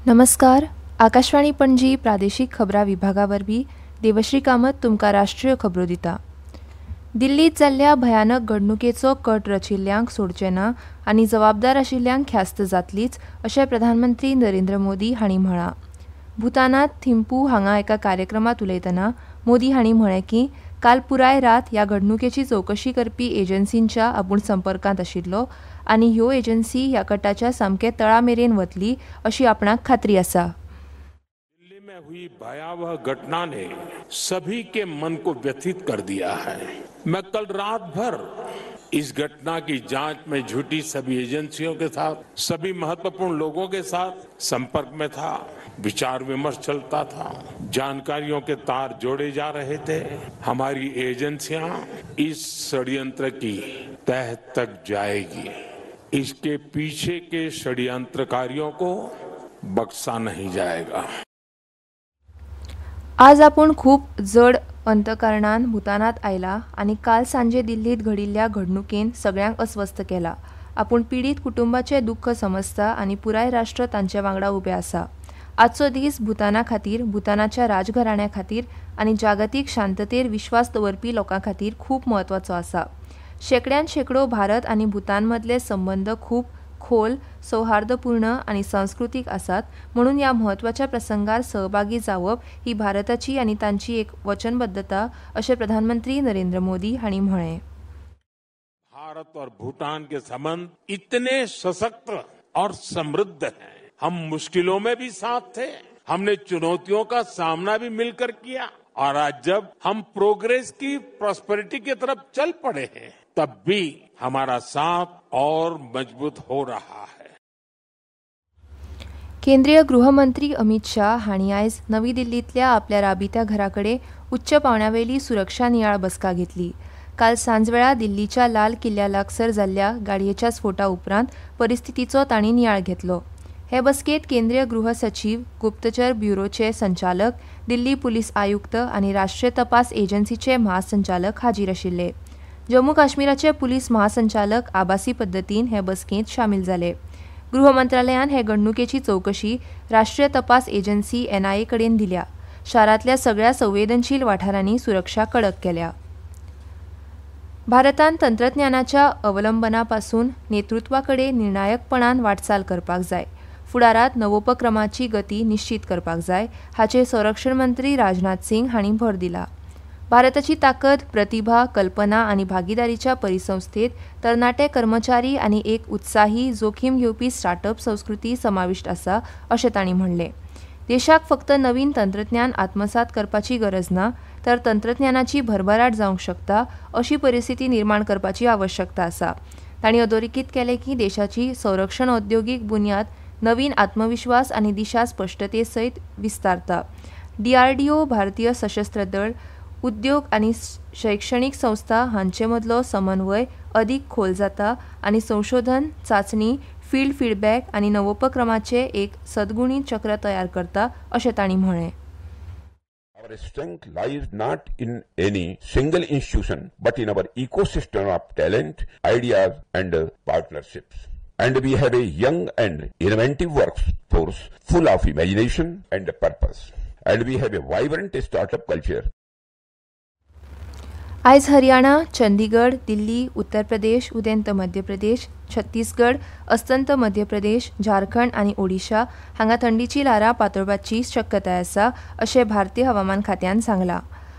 नमस्कार. आकाशवाणी पणजी प्रादेशीक खबरां विभागावरवीं देवश्री कामत तुमकां राष्ट्रीय खबरो दिता. दिल्लीत जाल्ल्या भयानक घडणुकेचो कट रचिल्ल्यांक सोडचे ना आनी जबाबदार आशिल्ल्यांक ख्यास्त जातलीच अशें प्रधानमंत्री नरेंद्र मोदी हांणी म्हळां. भूतानांत थिंपू हांगा एका कार्यक्रमात उलयतना मोदी हांणी म्हळें की काल पुराय रात ह्या घडणुकेची चवकशी करपी एजन्सींच्या आपूण संपर्कांत आशिल्लो आनी ह्यो एजन्सी ह्या कटाच्या सामके तळामेरेन वतली अशी आपणाक खात्री आसा. दिल्ली में हुई भयावह घटना ने सभी के मन को व्यथित कर दिया है. मैं कल रात भर इस घटना की जांच में जुटी सभी एजेंसियों के साथ, सभी महत्वपूर्ण लोगों के साथ संपर्क में था. विचार विमर्श चलता था, जानकारियों के तार जोड़े जा रहे थे. हमारी एजेंसियां इस षड्यंत्र की तह तक जाएगी. इसके पीछे के षड्यंत्रकारियों को बख्शा नहीं जाएगा. आज आपूण खूब जड अंतकरणान भूतानात आयला आनी काल सांजे दिल्लीत घडिल्ल्या घडणुकेन सगळ्यांक अस्वस्थ केला. आपूण पीडित कुटुंबाचे दुख्ख समजता आनी पुराय राष्ट्र तांचे वांगडा उबे आसा. आजचो दीस भूताना खातीर, भूतानाच्या राजघराण्या खातीर आनी जागतीक शांततेर विश्वास दवरपी लोकां खातीर खूब म्हत्वाचो आसा. शेकड्यान शेकडो भारत आनी भूतान मदले संबंद खूब खोल, सौहार्दपूर्ण आनी सांस्कृतीक आसात. म्हणून ह्या म्हत्वाच्या प्रसंगार सहभागी जावप ही भारताची आनी तांची एक वचनबद्धता अशें प्रधानमंत्री नरेंद्र मोदी हांणी म्हळें. भारत और भूटान के संबंध इतने सशक्त और समृद्ध हैं. हम मुश्किलों में भी साथ थे, हमने चुनौतियों का सामना भी मिलकर किया और आज जब हम प्रोग्रेस की प्रॉस्पेरिटी की तरफ चल पड़े हैं तब भी हमारा साथ और मजबूत हो रहा है. केंद्रीय गृहमंत्री अमित शाह हांणी आयज नवी दिल्लींतल्या आपल्या राबित्या घराकडे उच्च पावंड्यावेली सुरक्षा नियाळ बसका घेतली. काल सांजवेळा दिल्लीच्या लाल किल्ल्या लागसार जाल्ल्या गाडयेच्या स्फोटा उपरांत परिस्थितीचो तांणी नियाळ घेतलो. हे बसकेत केंद्रीय गृह सचिव, गुप्तचर ब्युरोचे संचालक, दिल्ली पुलीस आयुक्त आनी राष्ट्रीय तपास एजन्सीचे महासंचालक हाजीर आशिल्ले. जम्मू काश्मीराचे पुलीस महासंचालक आभासी पद्दतीन हे बसकेंत शामील जाले. गृह मंत्रालयान हे घडणुकेची चवकशी राष्ट्रीय तपास एजन्सी NIA कडेन दिल्या. शारांतल्या सगळ्या संवेदनशील वाठारांनी सुरक्षा कडक केल्या. भारतान तंत्रज्ञानाच्या अवलंबनापासून नेतृत्वाकडे निर्णायकपणान वाटचाल करपाक जाय. फुडारात नवोपक्रमाची गती निश्चित करपाक जाय हाचेर संरक्षण मंत्री राजनाथ सिंग हांणी भर दिला. भारताची ताकद, प्रतिभा, कल्पना आनी भागीदारीच्या परिसंस्थेत तरणाटे कर्मचारी आनी एक उत्साही, जोखीम घेवपी स्टार्टअप संस्कृती समाविष्ट आसा अशें तांणी म्हणलें. देशाक फक्त नवीन तंत्रज्ञान आत्मसात करपाची गरज ना, तर तंत्रज्ञानाची भरभराट जावंक शकता अशी परिस्थिती निर्माण करपाची आवश्यकता आसा. तांणी अधोरेखित केलें की देशाची संरक्षण औद्योगीक बुन्याद नवीन आत्मविश्वास आनी दिशा स्पश्टते सयत विस्तारता. DRDO, भारतीय सशस्त्र दळ, उद्योग आनी शैक्षणीक संस्था हांचे मदलो समन्वय अदीक खोल जाता आनी संशोधन, चांचणी, फील्ड फीडबॅक आनी नवोपक्रमाचे एक सद्गुणी चक्र तयार करता अशें तांणी म्हळें. Our strength lies not in any single institution, but in our ecosystem of talent, ideas and partnerships. And we have a young and inventive workforce full of imagination and purpose. And we have a vibrant startup culture. आयज हरियाणा, चंदीगड, दिल्ली, उत्तर प्रदेश, उदेंत मध्य प्रदेश, छत्तीसगड, अस्तंत मध्य प्रदेश, झारखंड आनी ओडिशा हांगा थंडीची ल्हारां पातळपाची शक्यताय आसा अशें भारतीय हवामान खात्यान सांगलां.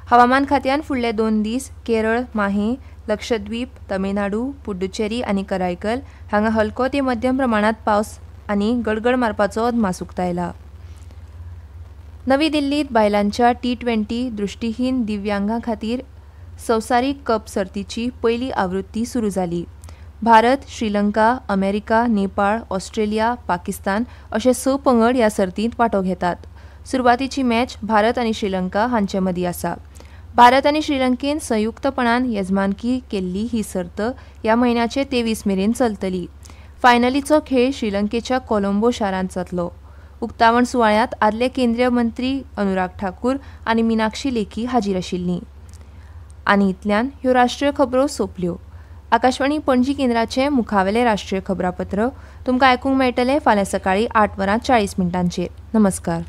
हवामान खात्यान फुडले 2 दीस केरळ, माहे, लक्षद्वीप, तमिळनाडू, पुडुचेरी आनी करायकल हांगा हलको ते मध्यम प्रमाणात पावस आनी गडगड मारपाचो अदमास उक्तायला. नवी दिल्लीत बायलांच्या T20 दृश्टीहीन दिव्यांगां खातीर संवसारीक कप सर्तीची पयली आवृत्ती सुरू जाली. भारत, श्रीलंका, अमेरिका, नेपाळ, ऑस्ट्रेलिया, पाकिस्तान अशे 6 पंगड ह्या सर्तींत वांटो घेतात. सुरवातीची मॅच भारत आनी श्रीलंका हांचे मदीं आसा. भारत आनी श्रीलंकेन संयुक्तपणान येजमानकी केल्ली ही सर्त ह्या म्हयन्याचे 23 मेरेन चलतली. फायनलीचो खेळ श्रीलंकेच्या कोलंबो शारांत जातलो. उक्तावण सुवाळ्यांत आदले केंद्रीय मंत्री अनुराग ठाकूर आनी मिनाक्षी लेखी हाजीर आशिल्लीं. आनी इतल्यान ह्यो राष्ट्रीय खबरो सोंपल्यो. आकाशवाणी पणजी केंद्राचे मुखावेले राष्ट्रीय खबरापत्र तुमकां आयकूंक मेळटले फाल्यां सकाळीं 8:40 नमस्कार.